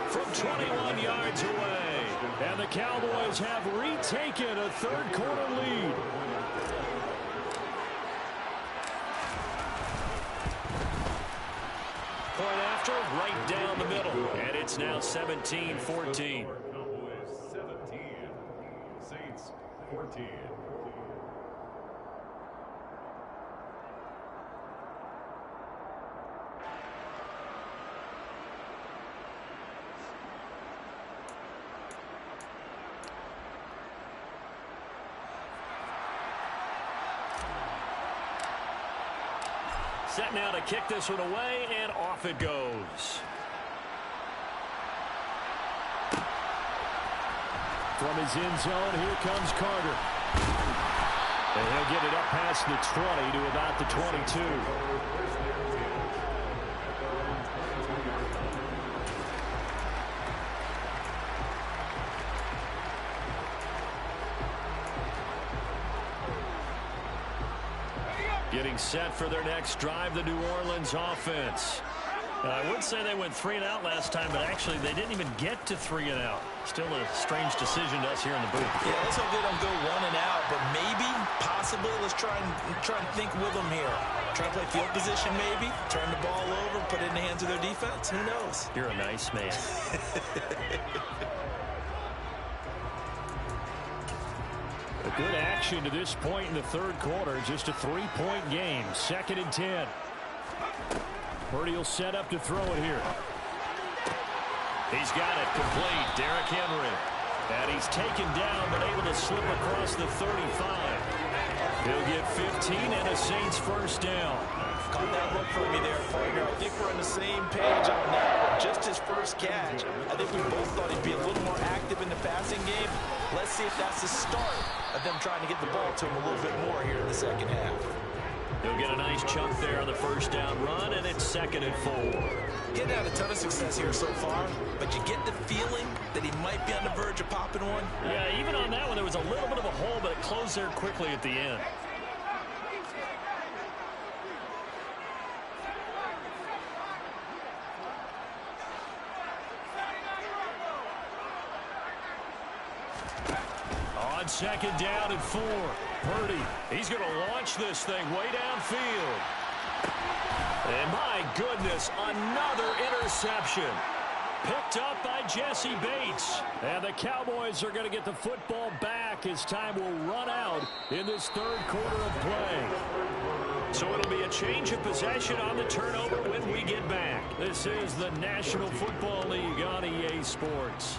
From 21 yards away. And the Cowboys have retaken a 3rd quarter lead. Point after, right down the middle. And it's now 17-14. Cowboys 17, Saints 14. Set now to kick this one away, and off it goes. From his end zone, here comes Carter. And he'll get it up past the 20 to about the 22. Getting set for their next drive, the New Orleans offense. I would say they went 3 and out last time, but actually they didn't even get to 3 and out. Still a strange decision to us here in the booth. Yeah, let's hope they don't go 1 and out, but maybe, possibly, let's try and think with them here. Try to play field position maybe, turn the ball over, put it in the hands of their defense. Who knows? You're a nice man. A good action to this point in the 3rd quarter. Just a 3-point game. 2nd and 10. Purdy will set up to throw it here. He's got it complete. Derrick Henry. And he's taken down, but able to slip across the 35. He'll get 15 and a Saints 1st down. Caught that look for me there, partner. I think we're on the same page on that. Just his first catch. I think we both thought he'd be a little more active in the passing game. Let's see if that's the start of them trying to get the ball to him a little bit more here in the 2nd half. He'll get a nice chunk there on the 1st down run, and it's 2nd and 4. Getting out a ton of success here so far, but you get the feeling that he might be on the verge of popping one. Yeah, even on that one, there was a little bit of a hole, but it closed there quickly at the end. On 2nd down and 4. Purdy, he's going to launch this thing way downfield. And my goodness, another interception. Picked up by Jesse Bates. And the Cowboys are going to get the football back as time will run out in this 3rd quarter of play. So it'll be a change of possession on the turnover when we get back. This is the National Football League on EA Sports.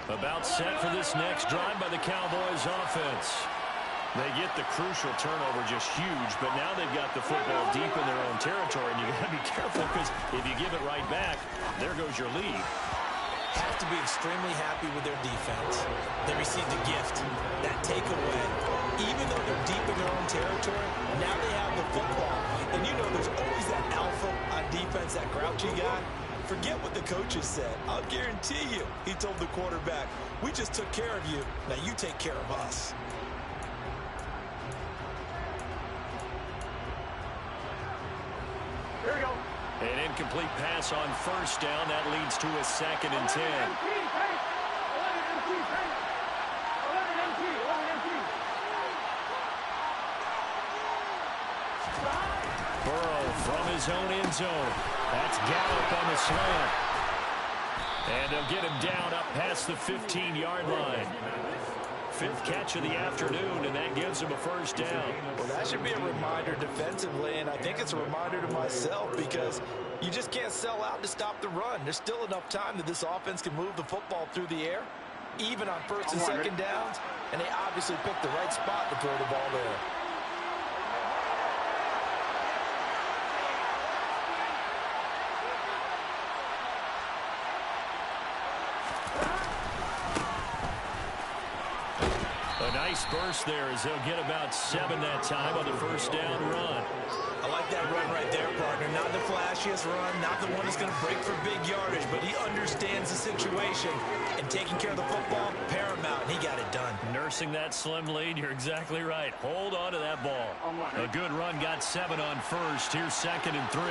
About set for this next drive by the Cowboys offense. They get the crucial turnover, just huge, but now they've got the football deep in their own territory, and you got to be careful because if you give it right back, there goes your lead. Have to be extremely happy with their defense. They received a gift, that takeaway. Even though they're deep in their own territory, now they have the football. And you know there's always that alpha on defense, that grouchy guy. Forget what the coaches said. I'll guarantee you, he told the quarterback, we just took care of you. Now you take care of us. Here we go. An incomplete pass on first down. That leads to a 2nd and 10. Burrow from his own end zone. That's Gallup on the slant. And they'll get him down up past the 15-yard line. 5th catch of the afternoon, and that gives him a first down. Well, that should be a reminder defensively, and I think it's a reminder to myself because you just can't sell out to stop the run. There's still enough time that this offense can move the football through the air, even on 1st and 2nd downs, and they obviously picked the right spot to throw the ball there. Nice burst there as they'll get about 7 that time on the first down run. I like that run right there, partner. Not the flashiest run, not the one that's going to break for big yardage, but he understands the situation. And taking care of the football, paramount, and he got it done. Nursing that slim lead, you're exactly right. Hold on to that ball. A good run, got 7 on first. Here's 2nd and 3.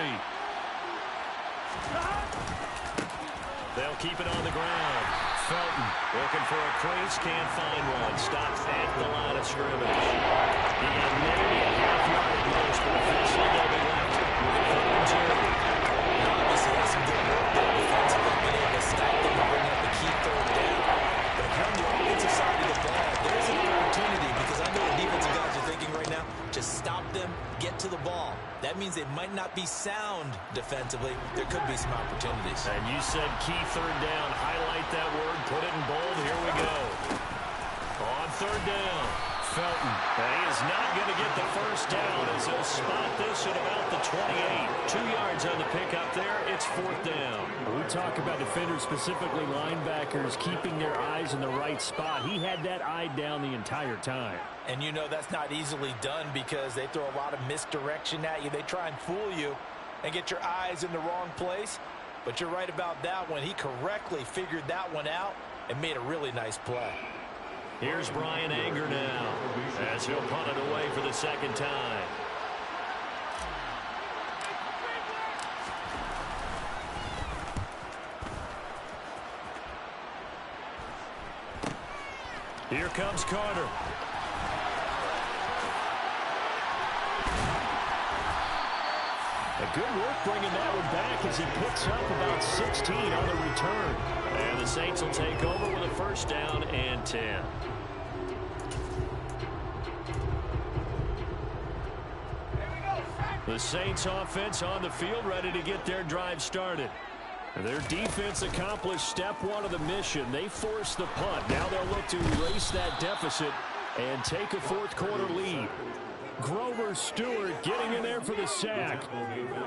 They'll keep it on the ground. Felton looking for a crease, can't find one. Stops at the line of scrimmage. He got maybe a half-yard at most, but officially they'll be left with 3rd and 2. Obviously, has some good work there defensively, being able to stop them and bring up the key 3rd down. But if you're on the offensive side of the ball, there's an opportunity because I know the defensive guys are thinking right now, just stop them, get to the ball. That means they might not be sound defensively. There could be some opportunities. And you said key 3rd down. Highlight that word. Put it in bold. Here we go. On 3rd down, Felton. And he is not going to get the first down as he'll spot this at about the 28. 2 yards on the pickup there. It's 4th down. We talk about defenders, specifically linebackers, keeping their eyes in the right spot. He had that eye down the entire time. And you know that's not easily done because they throw a lot of misdirection at you. They try and fool you and get your eyes in the wrong place. But you're right about that one. He correctly figured that one out and made a really nice play. Here's Brian Anger now as he'll punt it away for the 2nd time. Here comes Carter. A good work bringing that one back as he picks up about 16 on the return. And the Saints will take over with a first down and 10. The Saints offense on the field ready to get their drive started. Their defense accomplished step 1 of the mission. They forced the punt. Now they'll look to erase that deficit and take a 4th quarter lead. Grover Stewart getting in there for the sack.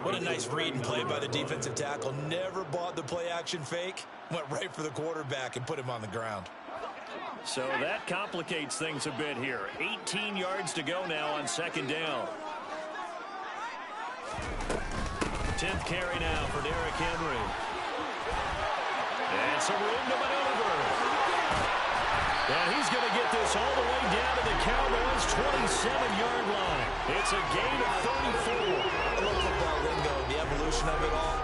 What a nice read and play by the defensive tackle. Never bought the play-action fake. Went right for the quarterback and put him on the ground. So that complicates things a bit here. 18 yards to go now on 2nd down. 10th carry now for Derrick Henry. And some room to maneuver. And he's going to get this all the way down to the Cowboys' 27-yard line. It's a gain of 34. I love football lingo, the evolution of it all.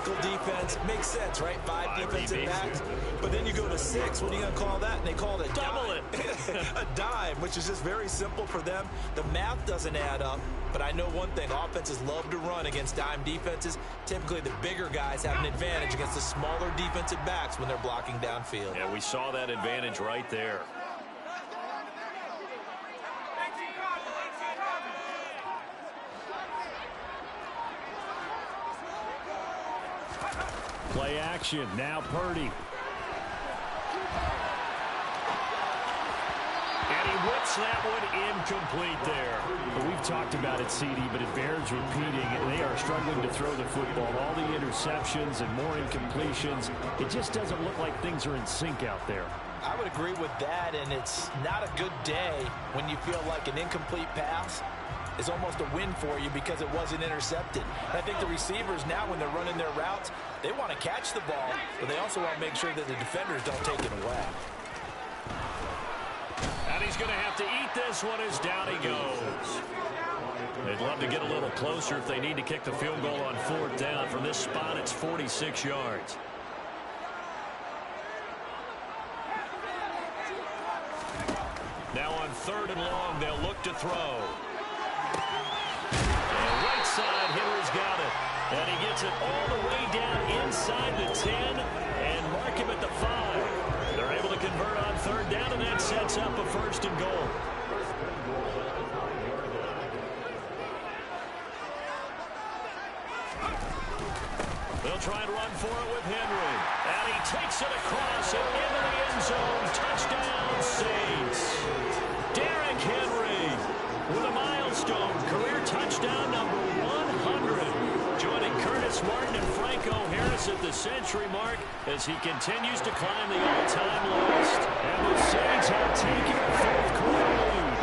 physical defense. Makes sense, right? Five defensive backs. But then you go to 6. What are you going to call that? And they call it a double dime. it. A dime, which is just very simple for them. The math doesn't add up. But I know one thing. Offenses love to run against dime defenses. Typically, the bigger guys have an advantage against the smaller defensive backs when they're blocking downfield. Yeah, we saw that advantage right there. Play action. Now Purdy. And he whips that one incomplete there. Well, we've talked about it, CD, but it bears repeating. They are struggling to throw the football. All the interceptions and more incompletions. It just doesn't look like things are in sync out there. I would agree with that, and it's not a good day when you feel like an incomplete pass is almost a win for you because it wasn't intercepted. And I think the receivers now, when they're running their routes, they want to catch the ball, but they also want to make sure that the defenders don't take it away. And he's going to have to eat this one as down he goes. They'd love to get a little closer if they need to kick the field goal on 4th down. From this spot, it's 46 yards. Now on 3rd and long, they'll look to throw. Right side, Henry's got it. And he gets it all the way down inside the 10 and mark him at the 5. They're able to convert on 3rd down, and that sets up a 1st and goal. They'll try and run for it with Henry. And he takes it across and into the end zone. Touchdown, Saints. Derrick Henry with a milestone career touchdown number 100. Joining Curtis Martin and Franco Harris at the century mark as he continues to climb the all-time list. And the Saints have taken a 4th quarter lead.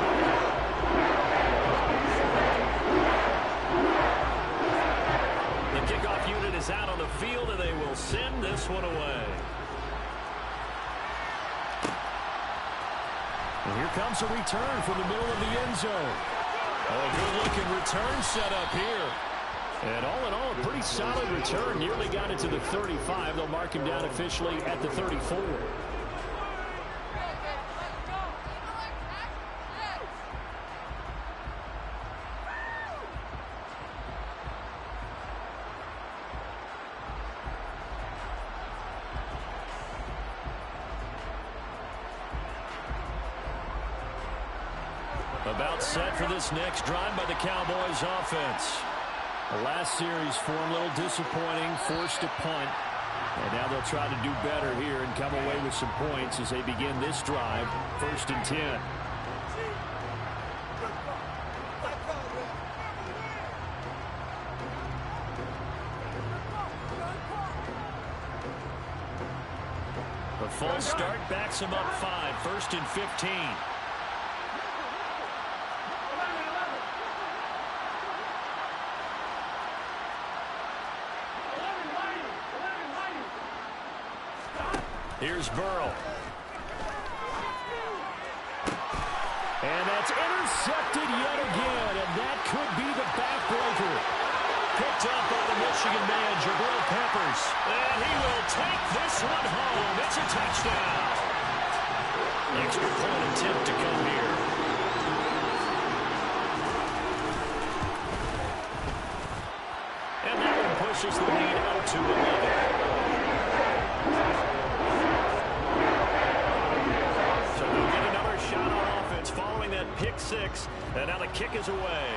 The kickoff unit is out on the field, and they will send this one away. And here comes a return from the middle of the end zone. Oh, good-looking return set up here. And all in all, a pretty solid return. Nearly got it to the 35. They'll mark him down officially at the 34. About set for this next drive by the Cowboys offense. The last series for him, a little disappointing, forced a punt. And now they'll try to do better here and come away with some points as they begin this drive, 1st and 10. The false start backs him up 5, 1st and 15. Here's Burrow. And that's intercepted yet again, and that could be the backbreaker. Picked up by the Michigan man, Jabril Peppers. And he will take this one home. It's a touchdown. Extra point attempt to come here. And that one pushes the lead out to 11. Following that pick 6, and now the kick is away.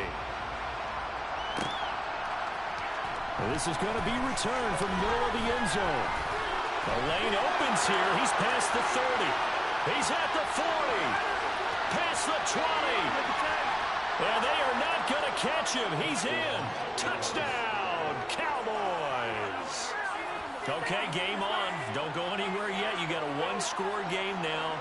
Well, this is going to be returned from the middle of the end zone. The lane opens here. He's past the 30. He's at the 40. Past the 20. And they are not going to catch him. He's in. Touchdown, Cowboys. Okay, game on. Don't go anywhere yet. You got a one-score game now.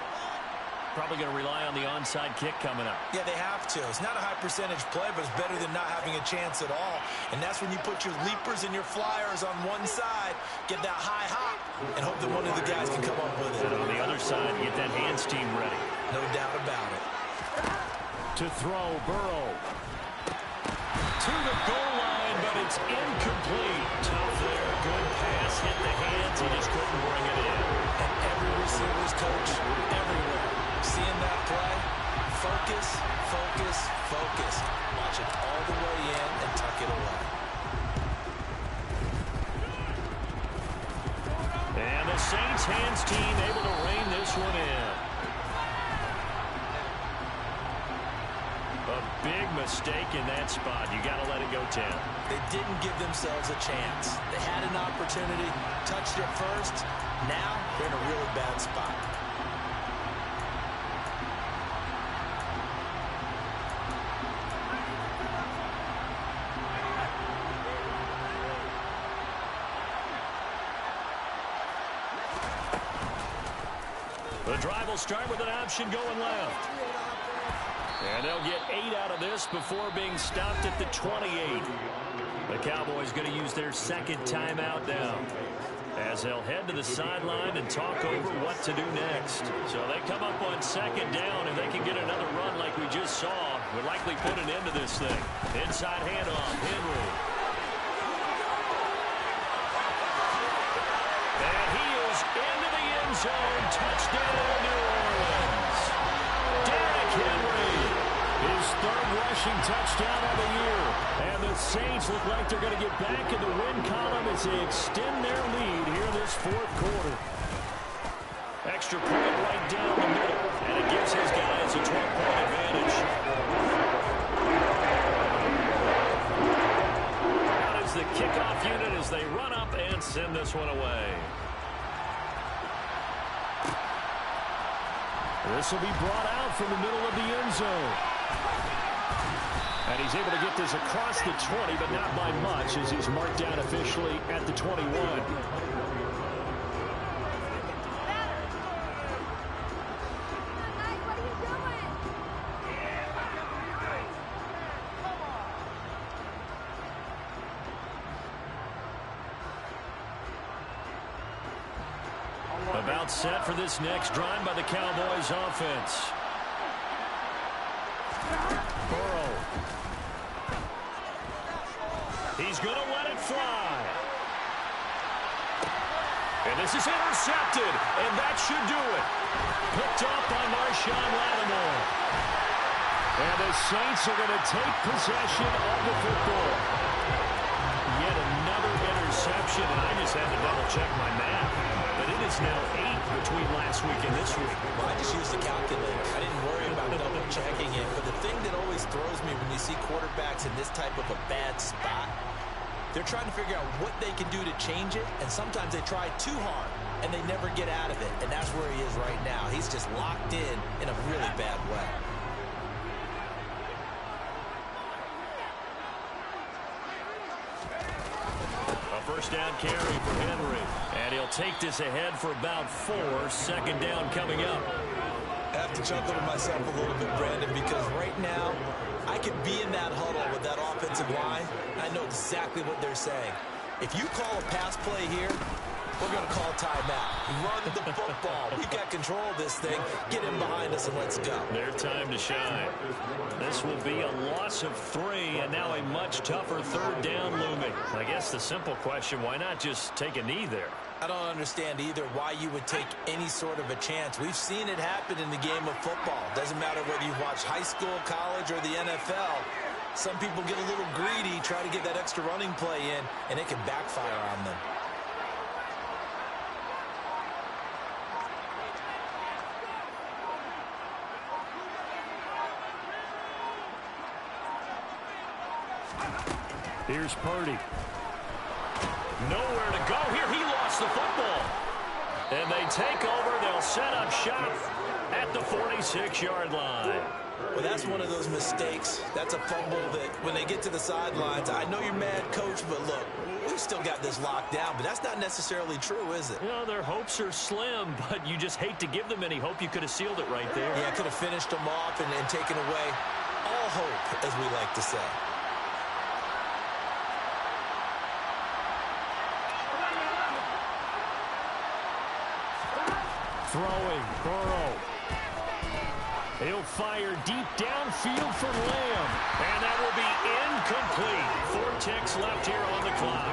Probably going to rely on the onside kick coming up. Yeah, they have to. It's not a high percentage play, but it's better than not having a chance at all. And that's when you put your leapers and your flyers on one side, get that high hop, and hope that one of the guys can come up with it. And on the other side, get that hands team ready. No doubt about it. To throw, Burrow. To the goal line, but it's incomplete. Tough there. good pass hit the hands. He just couldn't bring it in. And every receiver's coach, everywhere, seeing that play, focus, focus, focus. Watch it all the way in and tuck it away. And the Saints hands team able to rein this one in. A big mistake in that spot. You got to let it go 10. They didn't give themselves a chance. They had an opportunity, touched it first. Now they're in a really bad spot. The drive will start with an option going left. And they'll get 8 out of this before being stopped at the 28. The Cowboys going to use their second timeout now, as they'll head to the sideline and talk over what to do next. So they come up on second down, and they can get another run like we just saw. Would likely put an end to this thing. Inside handoff, Henry. And he is into the end zone. Touchdown, New Orleans. Derrick Henry, his third rushing touchdown of the year. And the Saints look like they're going to get back in the win column as they extend their lead here in this fourth quarter. Extra point right down the middle, and it gives his guys a 12-point advantage. Out is the kickoff unit as they run up and send this one away. This will be brought out from the middle of the end zone. And he's able to get this across the 20, but not by much, as he's marked down officially at the 21. About set for this next drive by the Cowboys offense. Burrow. He's going to let it fly. And this is intercepted, and that should do it. Picked off by Marshawn Lattimore. And the Saints are going to take possession of the football. Yet another interception, and I just had to double-check my math. But it is now 8 between last week and this week. Well, I just used the calculator. I didn't worry about double-checking it. But the thing that always throws me when you see quarterbacks in this type of a bad spot, they're trying to figure out what they can do to change it, and sometimes they try too hard, and they never get out of it. And that's where he is right now. He's just locked in a really bad way. First down carry for Henry. And he'll take this ahead for about 4. Second down coming up. I have to chuckle to myself a little bit, Brandon, because right now I could be in that huddle with that offensive line. I know exactly what they're saying. If you call a pass play here, we're going to call timeout. Run the football. We've got control of this thing. Get in behind us and let's go. Their time to shine. This will be a loss of 3, and now a much tougher third down looming. I guess the simple question, why not just take a knee there? I don't understand either why you would take any sort of a chance. We've seen it happen in the game of football. Doesn't matter whether you watch high school, college, or the NFL. Some people get a little greedy, try to get that extra running play in, and it can backfire on them. Here's Purdy. Nowhere to go here. He lost the football. And they take over. They'll set up shop at the 46-yard line. Well, that's one of those mistakes. That's a fumble that when they get to the sidelines, I know you're mad, Coach, but look, we've still got this locked down, but that's not necessarily true, is it? You know, their hopes are slim, but you just hate to give them any hope. You could have sealed it right there. Yeah, could have finished them off and taken away all hope, as we like to say. Throwing, Burrow. He'll fire deep downfield for Lamb. And that will be incomplete. 4 ticks left here on the clock.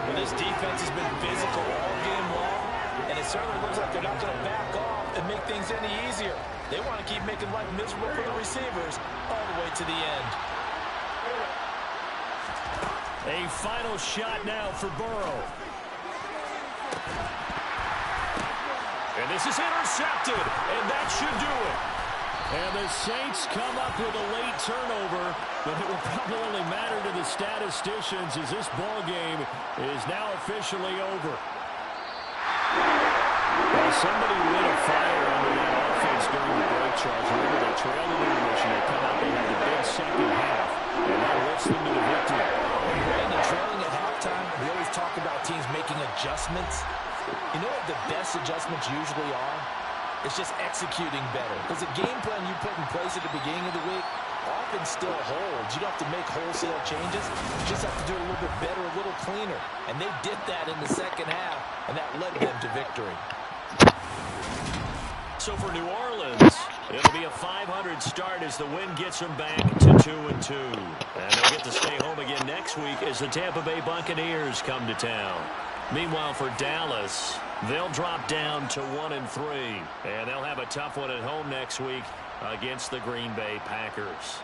Well, this defense has been physical all game long, and it certainly looks like they're not going to back off and make things any easier. They want to keep making life miserable for the receivers all the way to the end. A final shot now for Burrow. And this is intercepted, and that should do it. And the Saints come up with a late turnover, but it will probably only matter to the statisticians as this ball game is now officially over. Well, somebody lit a fire under that offense during the break, Charles. Remember, they trailed in intermission. They come out, they had the big second half, and that lifts them to the victory. Brandon, trailing at halftime, we always talk about teams making adjustments. You know what the best adjustments usually are? It's just executing better. Because the game plan you put in place at the beginning of the week often still holds. You don't have to make wholesale changes. You just have to do it a little bit better, a little cleaner. And they did that in the second half, and that led them to victory. So for New Orleans, it'll be a 500 start as the win gets them back to 2-2. And they'll get to stay home again next week as the Tampa Bay Buccaneers come to town. Meanwhile, for Dallas, they'll drop down to 1-3. And they'll have a tough one at home next week against the Green Bay Packers.